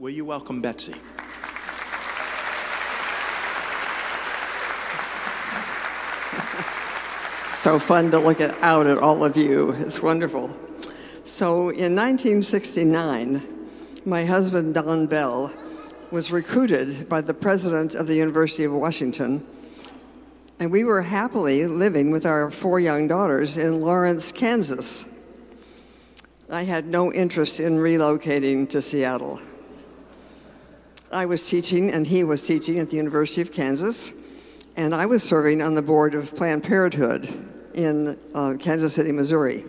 Will you welcome Betsy? So fun to look out at all of you. It's wonderful. So in 1969, my husband, Don Bell, was recruited by the president of the University of Washington, and we were happily living with our 4 young daughters in Lawrence, Kansas. I had no interest in relocating to Seattle. I was teaching, and he was teaching at the University of Kansas, and I was serving on the board of Planned Parenthood in Kansas City, Missouri.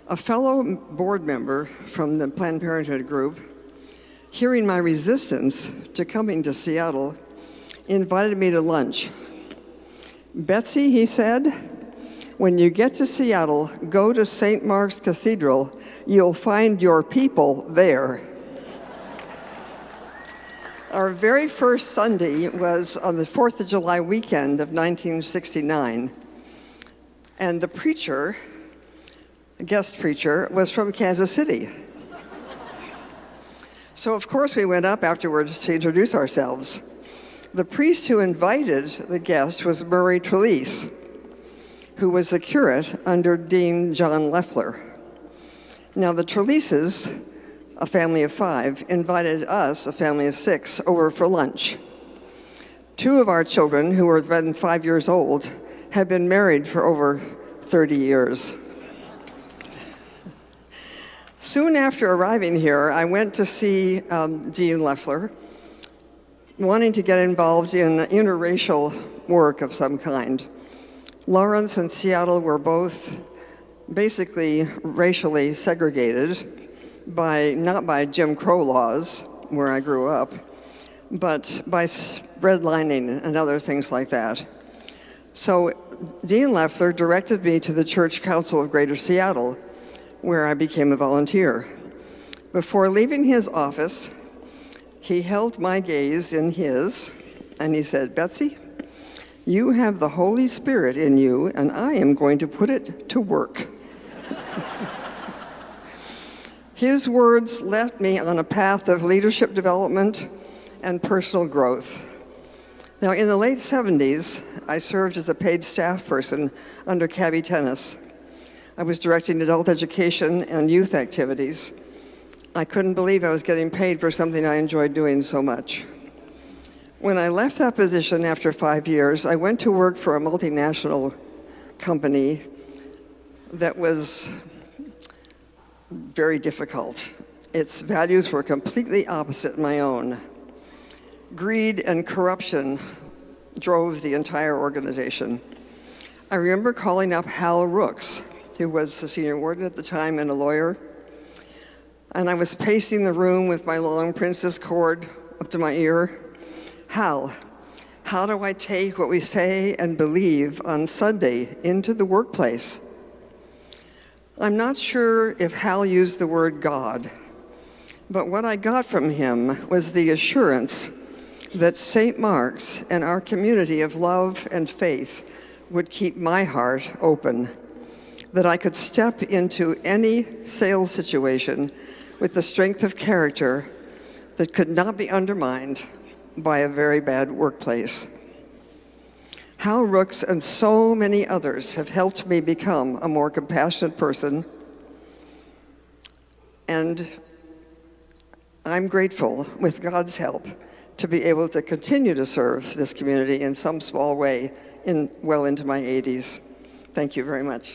A fellow board member from the Planned Parenthood group, hearing my resistance to coming to Seattle, invited me to lunch. "Betsy," he said, "when you get to Seattle, go to St. Mark's Cathedral. You'll find your people there." Our very first Sunday was on the 4th of July weekend of 1969, and the preacher, guest preacher, was from Kansas City. So of course we went up afterwards to introduce ourselves. The priest who invited the guest was Murray Trelease, who was the curate under Dean John Leffler. Now the Treleases, a family of 5, invited us, a family of 6, over for lunch. 2 of our children, who were then 5 years old, had been married for over 30 years. Soon after arriving here, I went to see Dean Leffler, wanting to get involved in interracial work of some kind. Lawrence and Seattle were both basically racially segregated, not by Jim Crow laws, where I grew up, but by redlining and other things like that. So Dean Leffler directed me to the Church Council of Greater Seattle, where I became a volunteer. Before leaving his office, he held my gaze in his, and he said, "Betsy, you have the Holy Spirit in you, and I am going to put it to work." His words led me on a path of leadership development and personal growth. Now, in the late 70s, I served as a paid staff person under Cabby Tennis. I was directing adult education and youth activities. I couldn't believe I was getting paid for something I enjoyed doing so much. When I left that position after 5 years, I went to work for a multinational company that was very difficult. Its values were completely opposite my own. Greed and corruption drove the entire organization. I remember calling up Hal Rooks, who was the senior warden at the time and a lawyer, and I was pacing the room with my long princess cord up to my ear. "Hal, how do I take what we say and believe on Sunday into the workplace?" I'm not sure if Hal used the word God, but what I got from him was the assurance that St. Mark's and our community of love and faith would keep my heart open, that I could step into any sales situation with the strength of character that could not be undermined by a very bad workplace. Hal Rooks and so many others have helped me become a more compassionate person, and I'm grateful, with God's help, to be able to continue to serve this community in some small way well into my 80s. Thank you very much.